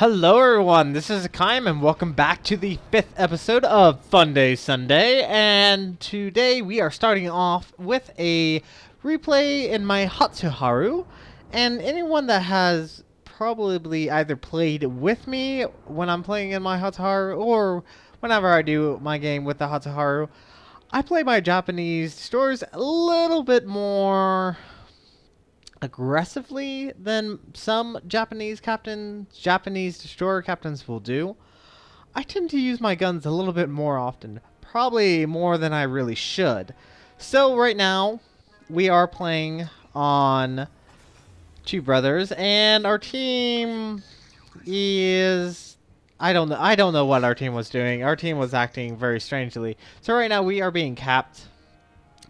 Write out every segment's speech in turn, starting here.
Hello everyone, this is Hakaym and welcome back to the 5th episode of Funday Sunday, and today we are starting off with a replay in my Hatsuharu, and anyone that has probably either played with me when I'm playing in my Hatsuharu or whenever I do my game with the Hatsuharu, I play my Japanese stores a little bit more aggressively than some Japanese destroyer captains will do. I tend to use my guns a little bit more often, probably more than I really should. So right now, we are playing on Two Brothers, and our team is... I don't know what our team was doing. Our team was acting very strangely. So right now, we are being capped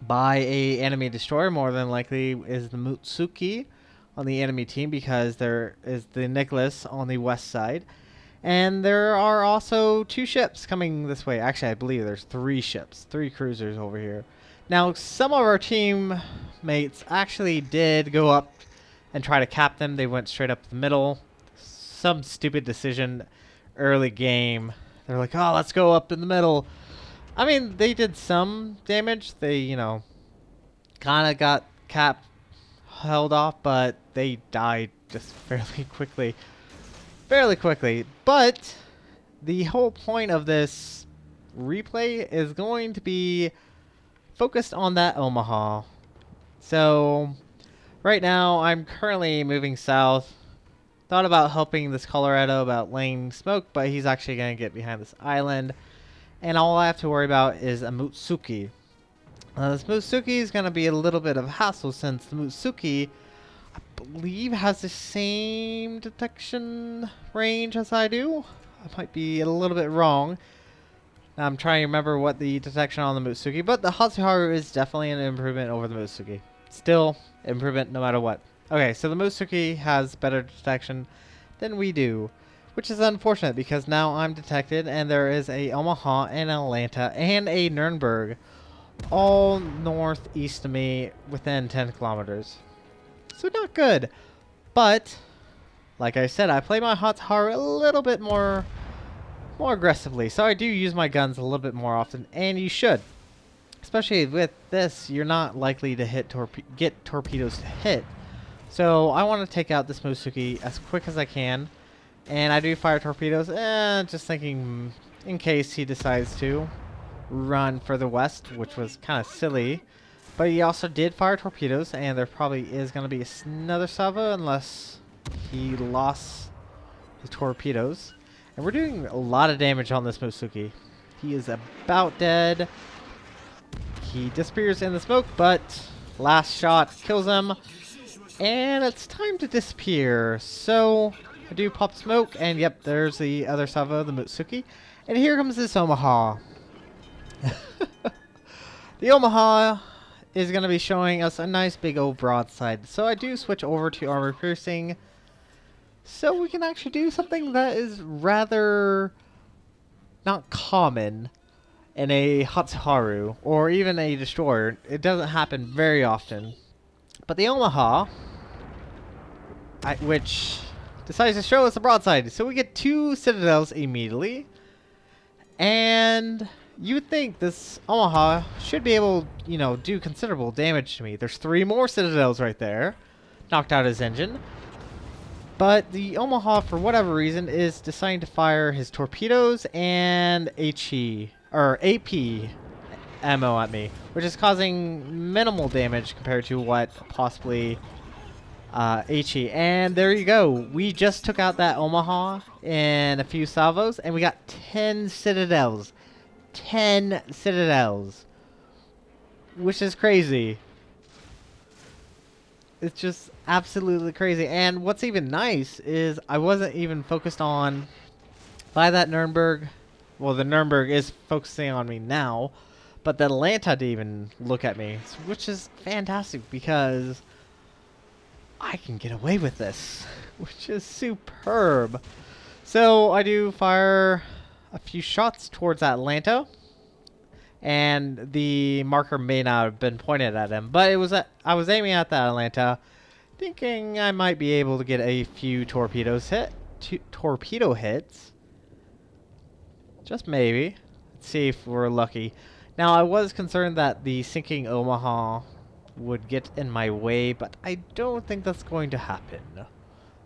by a enemy destroyer. More than likely is the Mutsuki on the enemy team, because there is the Nicholas on the west side, and there are also two ships coming this way. Actually, I believe there's three cruisers over here. Now, some of our teammates actually did go up and try to cap them. They went straight up the middle. Some stupid decision early game. They're like, oh, let's go up in the middle. I mean, they did some damage. They, kind of got held off, but they died just fairly quickly. But the whole point of this replay is going to be focused on that Omaha. So, right now, I'm currently moving south. Thought about helping this Colorado about laying smoke, but he's actually going to get behind this island. And all I have to worry about is a Mutsuki. This Mutsuki is going to be a little bit of a hassle, since the Mutsuki, I believe, has the same detection range as I do. I might be a little bit wrong. I'm trying to remember what the detection on the Mutsuki, but the Hatsuharu is definitely an improvement over the Mutsuki. Still, improvement no matter what. Okay, so the Mutsuki has better detection than we do, which is unfortunate because now I'm detected, and there is a Omaha and Atlanta and a Nuremberg all northeast of me within 10 kilometers. So not good. But, like I said, I play my Hatsuharu a little bit more aggressively. So I do use my guns a little bit more often, and you should. Especially with this, you're not likely to get torpedoes to hit. So I want to take out this Mutsuki as quick as I can. And I do fire torpedoes, just thinking in case he decides to run further west, which was kind of silly. But he also did fire torpedoes, and there probably is going to be another salvo unless he lost his torpedoes. And we're doing a lot of damage on this Mutsuki. He is about dead. He disappears in the smoke, but last shot kills him. And it's time to disappear. So I do pop smoke, and yep, there's the other salvo, the Mutsuki. And here comes this Omaha. The Omaha is going to be showing us a nice big old broadside. So I do switch over to armor piercing, so we can actually do something that is rather not common in a Hatsuharu or even a destroyer. It doesn't happen very often. But the Omaha, which decides to show us a broadside. So we get two citadels immediately. And you would think this Omaha should be able, do considerable damage to me. There's three more citadels right there. Knocked out his engine. But the Omaha, for whatever reason, is deciding to fire his torpedoes and AP ammo at me, which is causing minimal damage compared to what possibly HE. And there you go. We just took out that Omaha in a few salvos, and we got 10 citadels. 10 citadels. Which is crazy. It's just absolutely crazy. And what's even nice is I wasn't even focused on by that Nuremberg. Well, the Nuremberg is focusing on me now, but the Atlanta didn't even look at me, which is fantastic because I can get away with this, which is superb. So I do fire a few shots towards Atlanta, and the marker may not have been pointed at him, but I was aiming at that Atlanta, thinking I might be able to get a few torpedoes hit torpedo hits. Just maybe. Let's see if we're lucky. Now, I was concerned that the sinking Omaha would get in my way, but I don't think that's going to happen.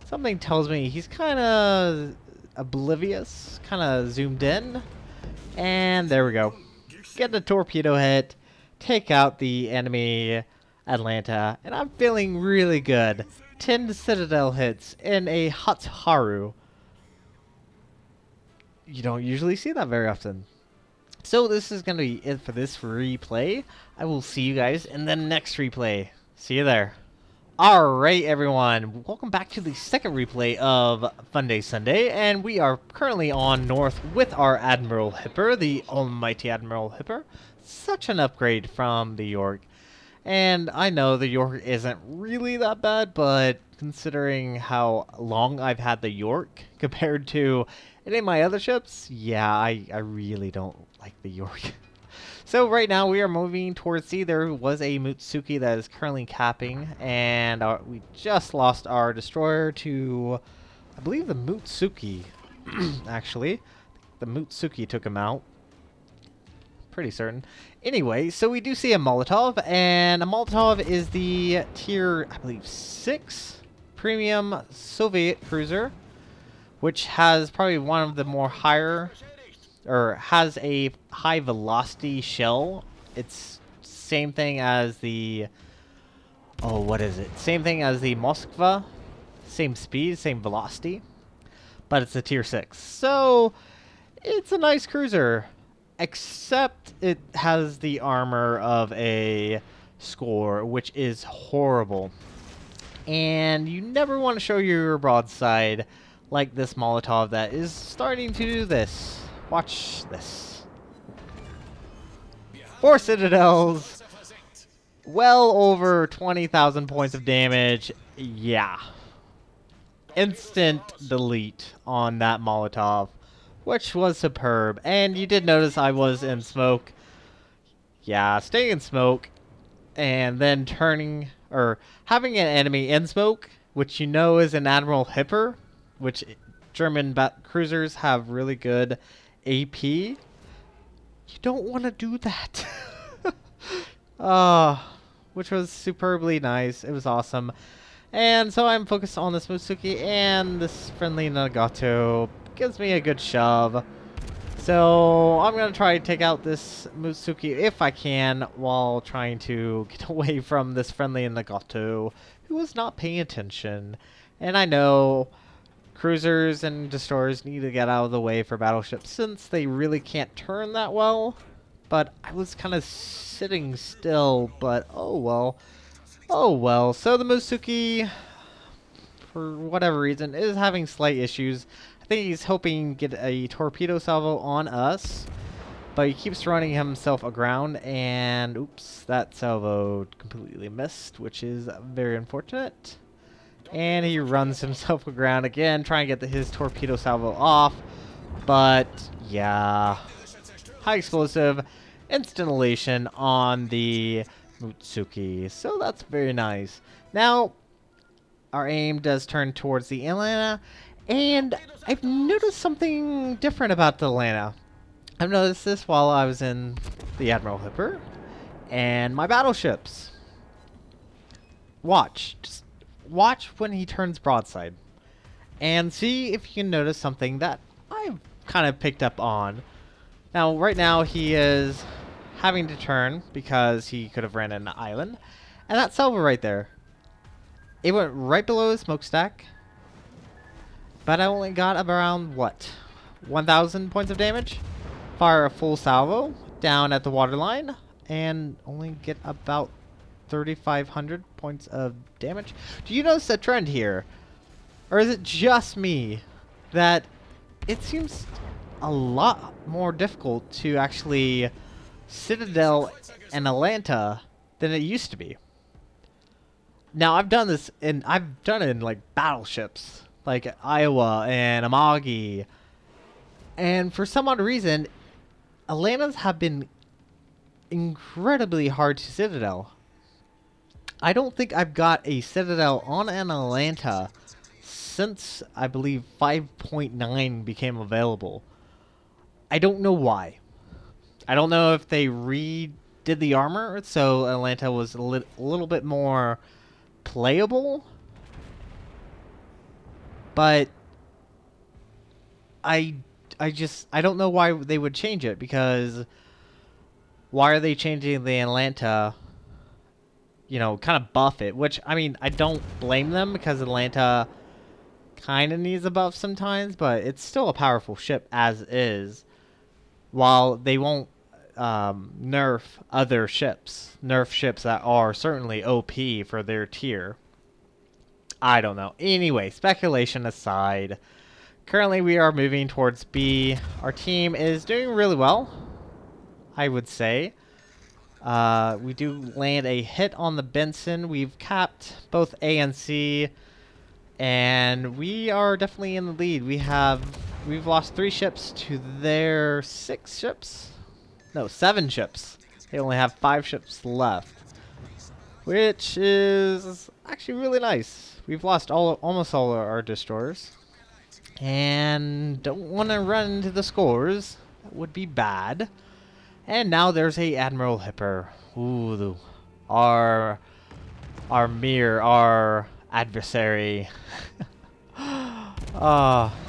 Something tells me he's kind of oblivious, kind of zoomed in. And there we go. Get the torpedo hit, take out the enemy Atlanta, and I'm feeling really good. 10 Citadel hits in a Hatsuharu. You don't usually see that very often. So this is going to be it for this replay. I will see you guys in the next replay. See you there. Alright everyone, welcome back to the second replay of Funday Sunday, and we are currently on north with our Admiral Hipper, the almighty Admiral Hipper. Such an upgrade from the York. And I know the York isn't really that bad, but considering how long I've had the York compared to any of my other ships, yeah, I really don't like the York. So right now we are moving towards sea. There was a Mutsuki that is currently capping, and we just lost our destroyer to, I believe, the Mutsuki. Actually, the Mutsuki took him out. Pretty certain. Anyway, so we do see a Molotov, and a Molotov is the tier, I believe, 6 premium Soviet cruiser, which has probably one of the more higher, or has a high velocity shell. It's same thing as the, oh, what is it? Same thing as the Moskva. Same speed, same velocity, but it's a tier 6. So it's a nice cruiser, except it has the armor of a score, which is horrible. And you never want to show your broadside like this Molotov that is starting to do this. Watch this. 4 Citadels. Well over 20,000 points of damage. Yeah. Instant delete on that Molotov, which was superb. And you did notice I was in smoke. Yeah, staying in smoke. And then turning, or having an enemy in smoke, which you know is an Admiral Hipper, which German cruisers have really good AP. You don't want to do that. Which was superbly nice. It was awesome. And so I'm focused on this Mutsuki, and this friendly Nagato gives me a good shove. So I'm going to try to take out this Mutsuki if I can, while trying to get away from this friendly Nagato who was not paying attention. And I know cruisers and destroyers need to get out of the way for battleships since they really can't turn that well. But I was kind of sitting still, but oh well. Oh well. So the Mutsuki, for whatever reason, is having slight issues. I think he's hoping to get a torpedo salvo on us, but he keeps running himself aground, and oops, that salvo completely missed, which is very unfortunate. And he runs himself aground again, trying to get his torpedo salvo off. But, yeah. High explosive installation on the Mutsuki. So that's very nice. Now, our aim does turn towards the Atlanta. And I've noticed something different about the Atlanta. I've noticed this while I was in the Admiral Hipper and my battleships. Watch. Just watch when he turns broadside and see if you can notice something that I've kind of picked up on. Now, right now he is having to turn because he could have ran an island. And that salvo right there, it went right below his smokestack. But I only got around, what, 1,000 points of damage? Fire a full salvo down at the waterline and only get about 3,500 points of damage. Do you notice a trend here? Or is it just me that it seems a lot more difficult to actually Citadel and Atlanta than it used to be? Now, I've done this, and I've done it in like battleships like Iowa and Amagi, and for some odd reason Atlantas have been incredibly hard to Citadel. I don't think I've got a Citadel on an Atlanta since I believe 5.9 became available. I don't know why. I don't know if they redid the armor so Atlanta was a little bit more playable, but I don't know why they would change it, because why are they changing the Atlanta? You know, kind of buff it, which, I mean, I don't blame them, because Atlanta kind of needs a buff sometimes, but it's still a powerful ship as is, while they won't nerf other ships. Nerf ships that are certainly OP for their tier. I don't know. Anyway, speculation aside, currently we are moving towards B. Our team is doing really well, I would say. We do land a hit on the Benson. We've capped both A and C, and we are definitely in the lead. We've lost 3 ships to their 6 ships. No, 7 ships. They only have 5 ships left, which is actually really nice. We've lost almost all of our destroyers, and don't want to run into the scores. That would be bad. And now there's a Admiral Hipper. Ooh, our adversary.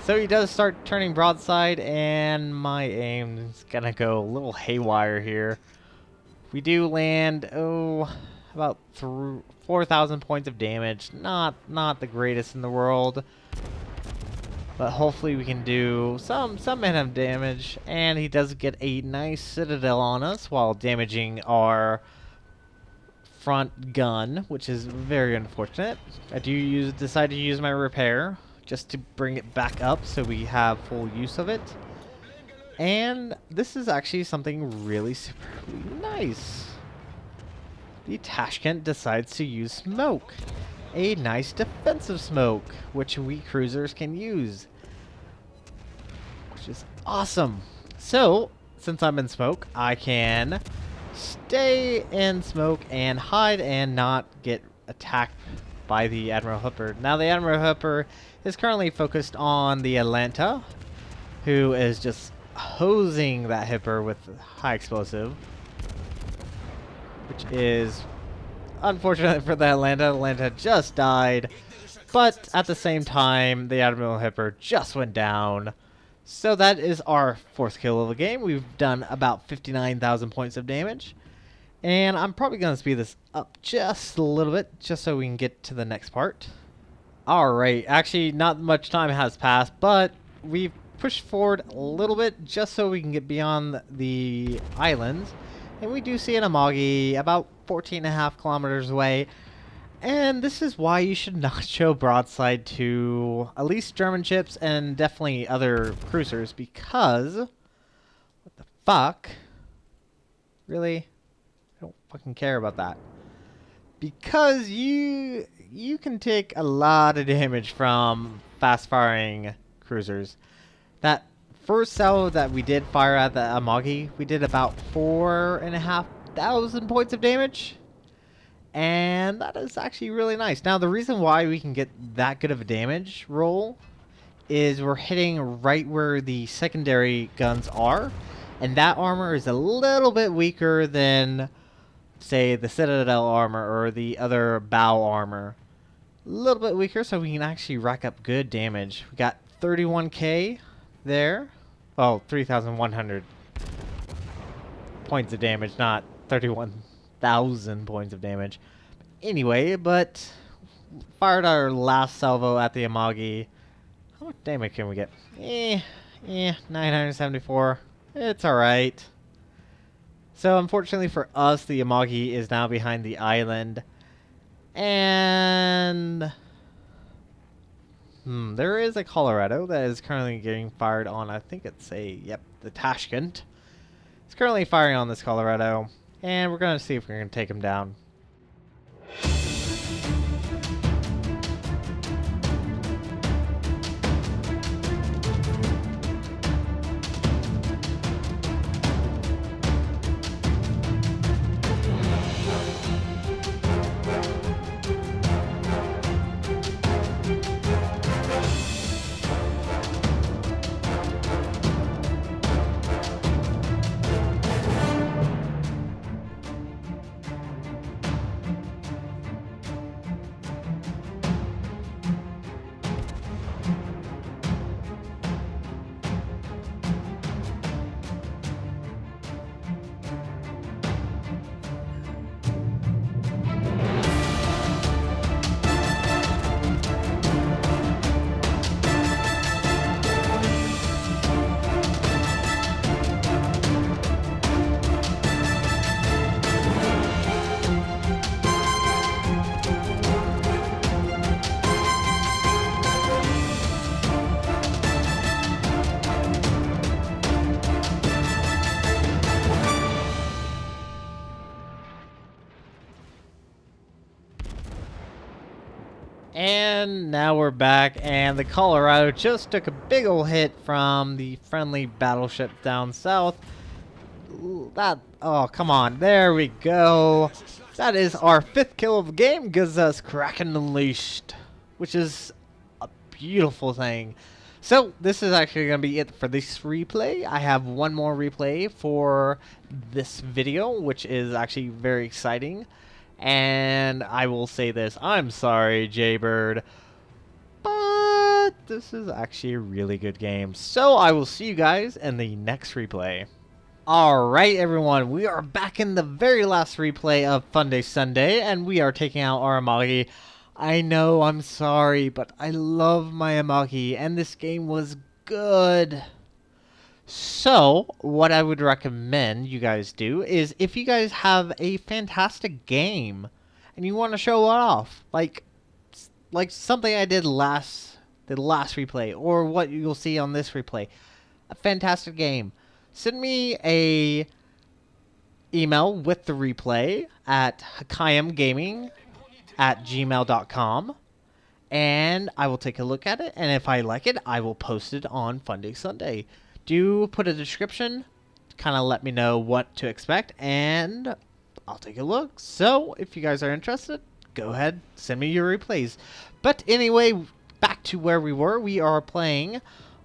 So he does start turning broadside, and my aim's gonna go a little haywire here. We do land, about 4,000 points of damage. Not the greatest in the world, but hopefully we can do some amount of damage. And he does get a nice Citadel on us while damaging our front gun, which is very unfortunate. I do decide to use my repair just to bring it back up so we have full use of it. And this is actually something really superbly nice. The Tashkent decides to use smoke. A nice defensive smoke, which we cruisers can use, which is awesome. So, since I'm in smoke, I can stay in smoke and hide and not get attacked by the Admiral Hipper. Now, the Admiral Hipper is currently focused on the Atlanta, who is just hosing that Hipper with high explosive, which is unfortunate for the Atlanta. Atlanta just died, but at the same time, the Admiral Hipper just went down. So that is our 4th kill of the game. We've done about 59,000 points of damage. And I'm probably going to speed this up just a little bit, just so we can get to the next part. Alright, actually not much time has passed, but we've pushed forward a little bit just so we can get beyond the islands. And we do see an Amagi about 14.5 kilometers away. And this is why you should not show broadside to at least German ships and definitely other cruisers, because what the fuck? Really? I don't fucking care about that. Because you can take a lot of damage from fast firing cruisers. That first salvo that we did fire at the Amagi, we did about 4,500 points of damage. And that is actually really nice. Now, the reason why we can get that good of a damage roll is we're hitting right where the secondary guns are. And that armor is a little bit weaker than, say, the Citadel armor or the other bow armor. A little bit weaker, so we can actually rack up good damage. We got 31k there. Well, 3,100 points of damage, not 31,000 points of damage. Anyway, but fired our last salvo at the Amagi. How much damage can we get? 974. It's alright. So, unfortunately for us, the Amagi is now behind the island. And there is a Colorado that is currently getting fired on. I think it's the Tashkent. It's currently firing on this Colorado. And we're going to see if we're going to take him down. And now we're back, and the Colorado just took a big ol' hit from the friendly battleship down south. Ooh, oh, come on, there we go. That is our 5th kill of the game, gives us Kraken Unleashed, which is a beautiful thing. So, this is actually going to be it for this replay. I have one more replay for this video, which is actually very exciting. And I will say this, I'm sorry, Jaybird, but this is actually a really good game. So, I will see you guys in the next replay. Alright everyone, we are back in the very last replay of Funday Sunday, and we are taking out our Amagi. I know, I'm sorry, but I love my Amagi, and this game was good. So, what I would recommend you guys do is, if you guys have a fantastic game, and you want to show it off, like something I did the last replay, or what you'll see on this replay, a fantastic game, send me a email with the replay at hakaymgaming@gmail.com, and I will take a look at it, and if I like it, I will post it on Funday Sunday. Do put a description to kind of let me know what to expect, and I'll take a look. So, if you guys are interested, go ahead, send me your replays. But anyway, back to where we were. We are playing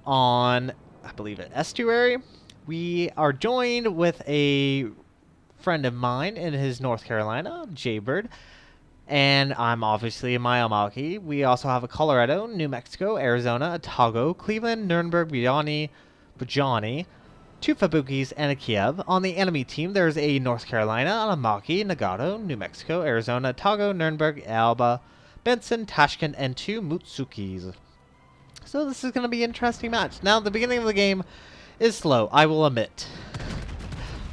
on, I believe, an estuary. We are joined with a friend of mine in his North Carolina, Jaybird, and I'm obviously in my Amagi. We also have a Colorado, New Mexico, Arizona, Otago, Cleveland, Nuremberg, Bajani, 2 Fabukis, and a Kiev. On the enemy team, there's a North Carolina, an Amagi, Nagato, New Mexico, Arizona, Otago, Nuremberg, Alba, Benson, Tashkent, and 2 Mutsukis. So this is going to be an interesting match. Now, the beginning of the game is slow, I will admit.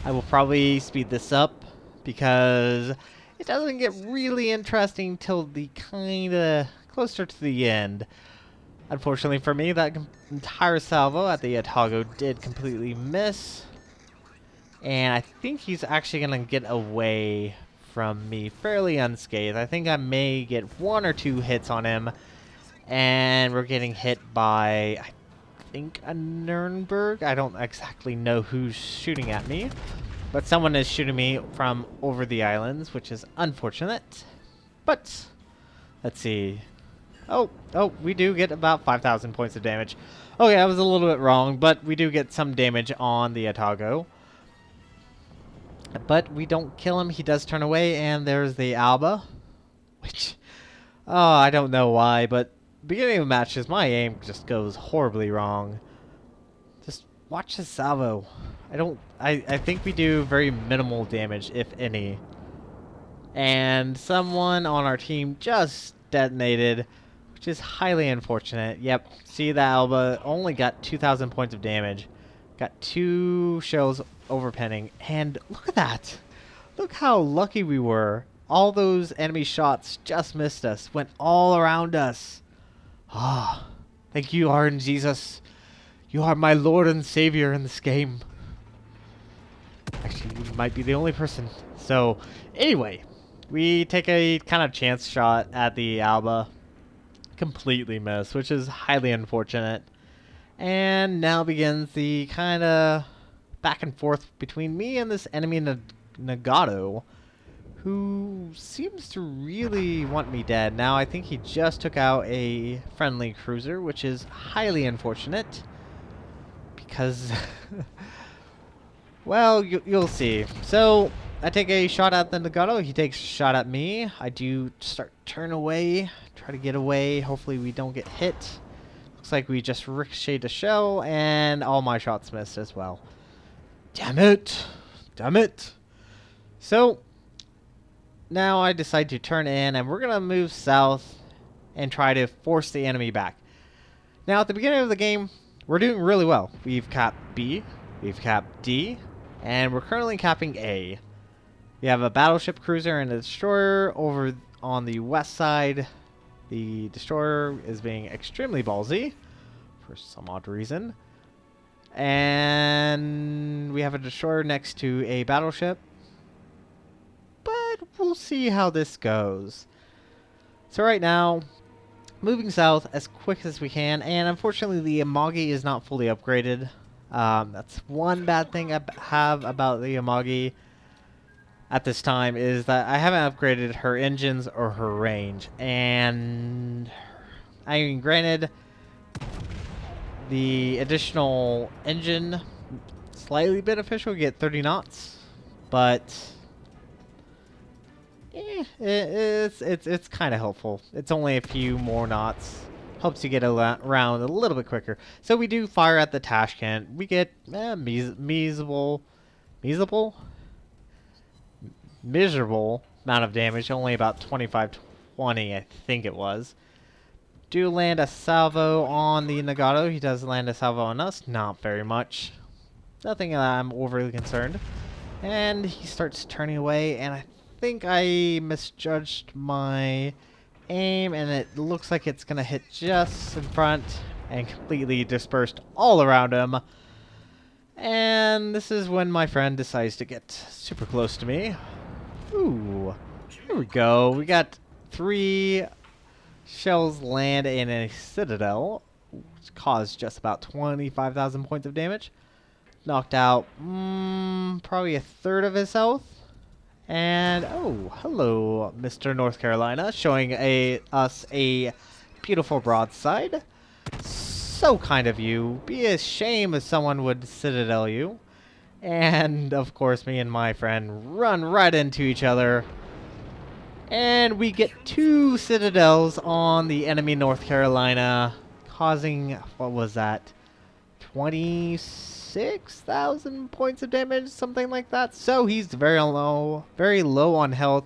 I will probably speed this up because it doesn't get really interesting till the kinda closer to the end. Unfortunately for me, that entire salvo at the Otago did completely miss. And I think he's actually gonna get away from me fairly unscathed. I think I may get 1 or 2 hits on him. And we're getting hit by, I think, a Nuremberg. I don't exactly know who's shooting at me, but someone is shooting me from over the islands, which is unfortunate. But let's see. Oh, we do get about 5,000 points of damage. Okay, I was a little bit wrong, but we do get some damage on the Otago. But we don't kill him. He does turn away, and there's the Alba, which, oh, I don't know why, but beginning of matches, my aim just goes horribly wrong. Just watch the salvo. I think we do very minimal damage, if any. And someone on our team just detonated, which is highly unfortunate. Yep, see, the Alba only got 2,000 points of damage. Got 2 shells overpenning, and look at that. Look how lucky we were. All those enemy shots just missed us, went all around us. Ah, thank you, Lord Jesus. You are my Lord and Savior in this game. Actually, you might be the only person. So, anyway, we take a kind of chance shot at the Alba. Completely missed, which is highly unfortunate. And now begins the kind of back and forth between me and this enemy Nagato, who seems to really want me dead. Now, I think he just took out a friendly cruiser, which is highly unfortunate. Because, well, you'll see. So, I take a shot at the Nagato. He takes a shot at me. I do turn away, try to get away. Hopefully we don't get hit. Looks like we just ricocheted a shell, and all my shots missed as well. Damn it! Damn it! So, now I decide to turn in, and we're going to move south and try to force the enemy back. Now, at the beginning of the game, we're doing really well. We've capped B, we've capped D, and we're currently capping A. We have a battleship cruiser and a destroyer over on the west side. The destroyer is being extremely ballsy for some odd reason. And we have a destroyer next to a battleship. But we'll see how this goes. So right now, moving south as quick as we can, and unfortunately the Amagi is not fully upgraded. That's one bad thing I have about the Amagi at this time, is that I haven't upgraded her engines or her range. And I mean, granted, the additional engine slightly beneficial, get 30 knots, but it's kind of helpful. It's only a few more knots. Helps you get around a little bit quicker. So we do fire at the Tashkent. We get miserable amount of damage. Only about 25-20, I think it was. Do land a salvo on the Nagato. He does land a salvo on us. Not very much. Nothing I'm overly concerned. And he starts turning away, and I think I misjudged my aim, and it looks like it's gonna hit just in front and completely dispersed all around him. And this is when my friend decides to get super close to me. Ooh, here we go. We got 3 shells land in a Citadel, which caused just about 25,000 points of damage. Knocked out probably a third of his health. And oh, hello, Mr. North Carolina, showing us a beautiful broadside. So kind of you. Be a shame if someone would Citadel you. And of course, me and my friend run right into each other. And we get 2 Citadels on the enemy North Carolina, causing, what was that, 26,000 points of damage, something like that. So he's very low on health,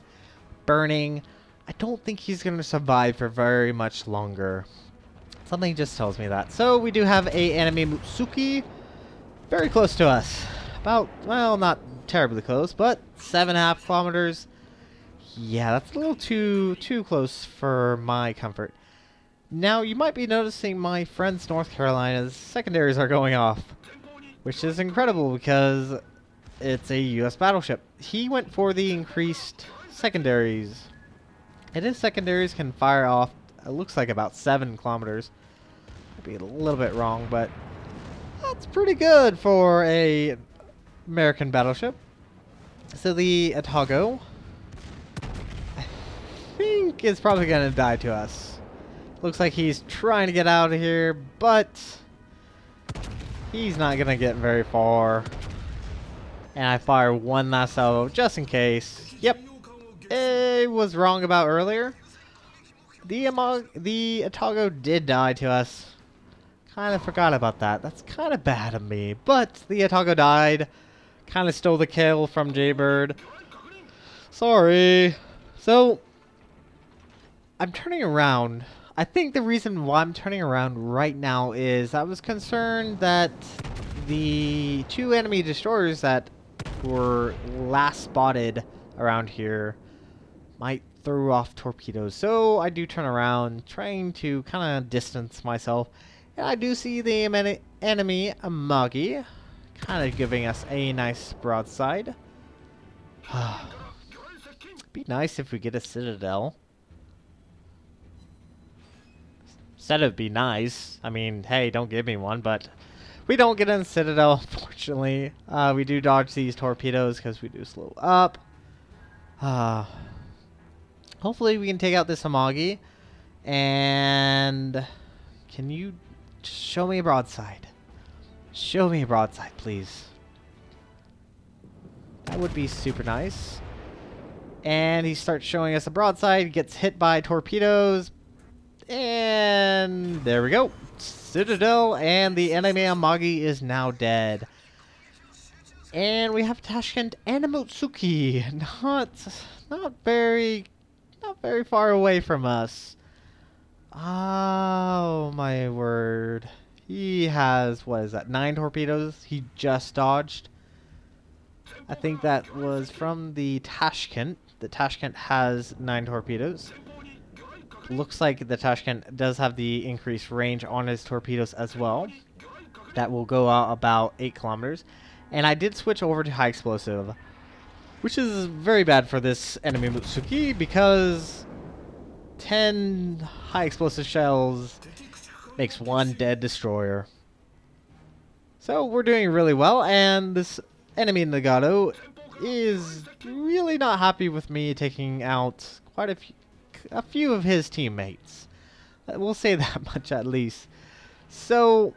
burning. I don't think he's going to survive for very much longer. Something just tells me that. So we do have a enemy Mutsuki very close to us. About, well, not terribly close, but 7.5 kilometers. Yeah, that's a little too close for my comfort. Now, you might be noticing my friend's North Carolina's secondaries are going off, which is incredible because it's a U.S. battleship. He went for the increased secondaries, and his secondaries can fire off, it looks like about 7 kilometers. Might be a little bit wrong, but that's pretty good for a American battleship. So the Atago, I think, is probably going to die to us. Looks like he's trying to get out of here, but he's not going to get very far. And I fire one last salvo just in case. Yep, I was wrong about earlier. The Atago did die to us. Kind of forgot about that. That's kind of bad of me. But the Atago died. Kind of stole the kill from Jaybird. Sorry. So, I'm turning around. I think the reason why I'm turning around right now is I was concerned that the 2 enemy destroyers that were last spotted around here might throw off torpedoes. So I do turn around, trying to kind of distance myself. And I do see the enemy Amagi kind of giving us a nice broadside. Be nice if we get a Citadel. Said it'd be nice. I mean, hey, don't give me one, but we don't get a Citadel, unfortunately. We do dodge these torpedoes because we do slow up. Hopefully we can take out this Amagi. And can you just show me a broadside? Show me a broadside, please. That would be super nice. And he starts showing us a broadside, gets hit by torpedoes. And there we go. Citadel, and the enemy Amagi is now dead. And we have Tashkent and a Motsuki. Not very far away from us. Oh my word. He has, what is that, 9 torpedoes he just dodged. I think that was from the Tashkent. The Tashkent has 9 torpedoes. Looks like the Tashkent does have the increased range on his torpedoes as well. That will go out about 8 kilometers. And I did switch over to high explosive, which is very bad for this enemy Mutsuki because 10 high explosive shells makes 1 dead destroyer. So we're doing really well, and this enemy Nagato is really not happy with me taking out quite a few of his teammates. We'll say that much at least. So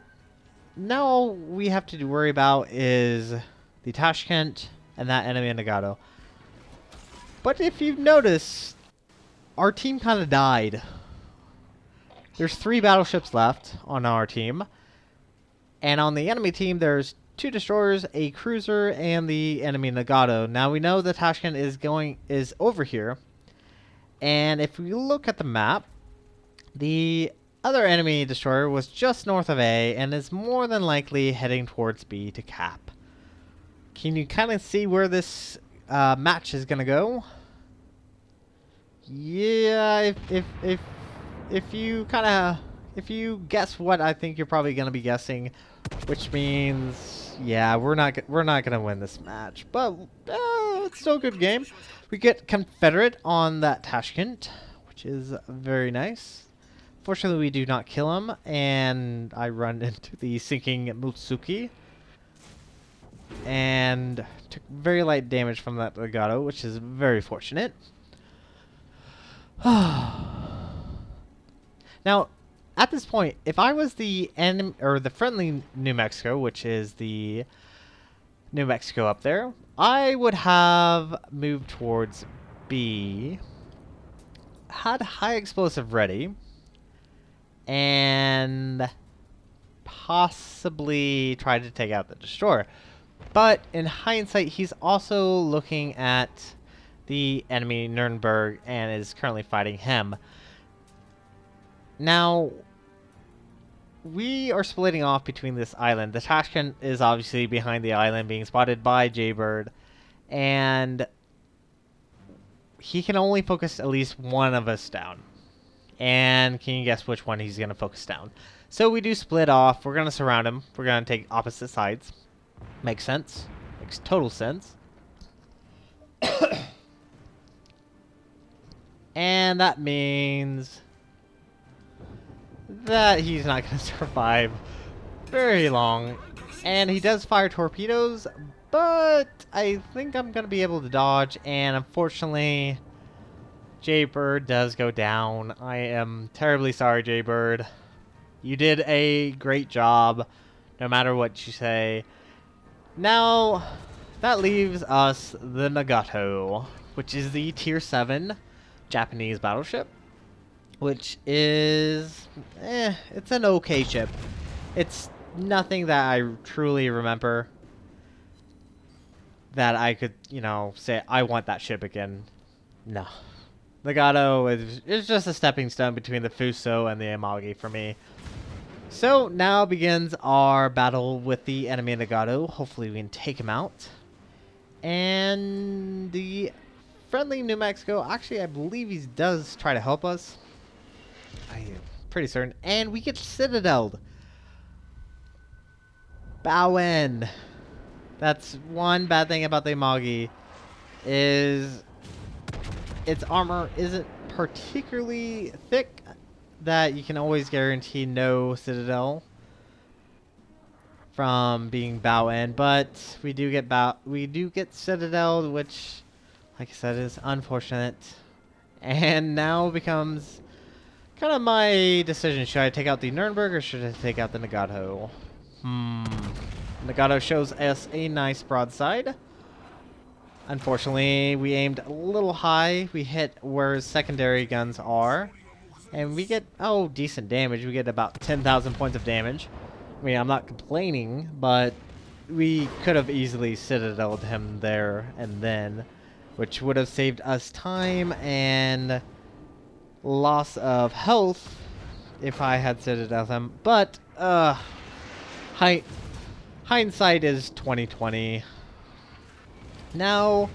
now all we have to worry about is the Tashkent and that enemy Nagato. But if you've noticed, our team kind of died. There's 3 battleships left on our team. And on the enemy team, there's 2 destroyers, a cruiser, and the enemy Nagato. Now we know the Tashkent is over here. And if we look at the map, the other enemy destroyer was just north of A and is more than likely heading towards B to cap. Can you kind of see where this match is gonna go? Yeah, if you guess what I think you're probably gonna be guessing, which means yeah, we're not gonna win this match, but it's still a good game. We get Confederate on that Tashkent, which is very nice. Fortunately, we do not kill him, and I run into the sinking Mutsuki. And took very light damage from that Legato, which is very fortunate. Now, at this point, if I was the enemy or the friendly New Mexico, which is the New Mexico up there, I would have moved towards B, had high explosive ready, and possibly tried to take out the destroyer. But in hindsight, he's also looking at the enemy Nuremberg and is currently fighting him. Now, we are splitting off between this island. The Tashkent is obviously behind the island, being spotted by Jaybird, and he can only focus at least one of us down. And can you guess which one he's going to focus down? So we do split off. We're going to surround him. We're going to take opposite sides. Makes sense. Makes total sense. And that means that he's not going to survive very long. And he does fire torpedoes, but I think I'm going to be able to dodge. And unfortunately, Jaybird does go down. I am terribly sorry, Jaybird. You did a great job, no matter what you say. Now, that leaves us the Nagato, which is the Tier 7 Japanese battleship, which is, it's an okay ship. It's nothing that I truly remember that I could, say, I want that ship again. No. Nagato is just a stepping stone between the Fuso and the Amagi for me. So now begins our battle with the enemy Nagato. Hopefully we can take him out. And the friendly New Mexico, actually I believe he does try to help us. I'm pretty certain. And we get Citadeled. Bowen. That's one bad thing about the Amagi, is its armor isn't particularly thick, that you can always guarantee no Citadel from being bow end, but we do get Citadel, which, like I said, is unfortunate. And now becomes kind of my decision: should I take out the Nuremberg or should I take out the Nagato? Nagato shows us a nice broadside. Unfortunately, we aimed a little high. We hit where his secondary guns are. And we get, decent damage. We get about 10,000 points of damage. I mean, I'm not complaining, but we could have easily Citadeled him there and then, which would have saved us time and loss of health if I had Citadeled him. But, hindsight is 20/20. Now,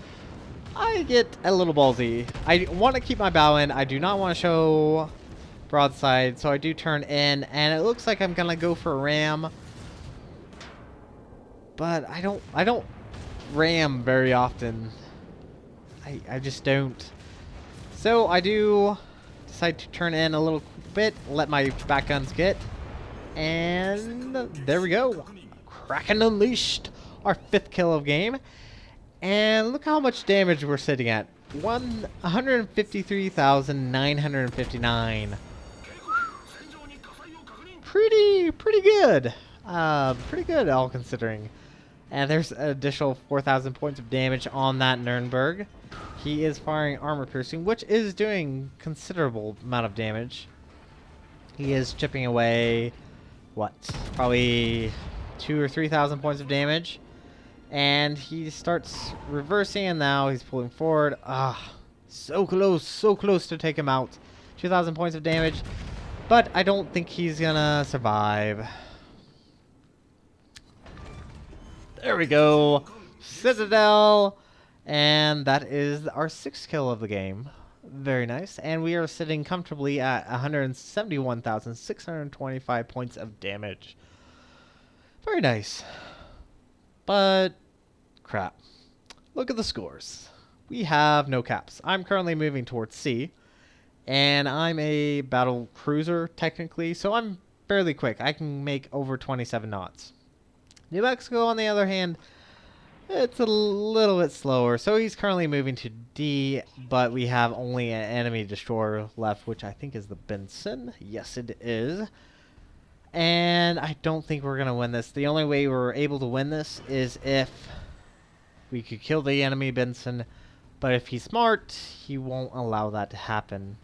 I get a little ballsy. I want to keep my bow in. I do not want to show broadside, so I do turn in, and it looks like I'm gonna go for a ram. But I don't ram very often. I just don't. So I do decide to turn in a little bit, let my back guns get, and there we go. Kraken Unleashed, our 5th kill of game, and look how much damage we're sitting at. 153,959. Pretty good. Pretty good, all considering. And there's an additional 4,000 points of damage on that Nürnberg. He is firing armor piercing, which is doing considerable amount of damage. He is chipping away, what, probably 2,000 or 3,000 points of damage. And he starts reversing, and now he's pulling forward. So close to take him out. 2,000 points of damage, but I don't think he's gonna survive. There we go. Citadel. And that is our 6th kill of the game. Very nice. And we are sitting comfortably at 171,625 points of damage. Very nice. But crap. Look at the scores. We have no caps. I'm currently moving towards sea. And I'm a battle cruiser, technically. So I'm fairly quick. I can make over 27 knots. New Mexico, on the other hand, it's a little bit slower. So he's currently moving to D, but we have only an enemy destroyer left, which I think is the Benson. Yes, it is. And I don't think we're going to win this. The only way we're able to win this is if we could kill the enemy Benson. But if he's smart, he won't allow that to happen.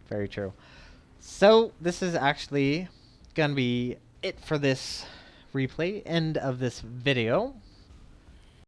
Very true. So this is actually going to be it for this replay, end of this video.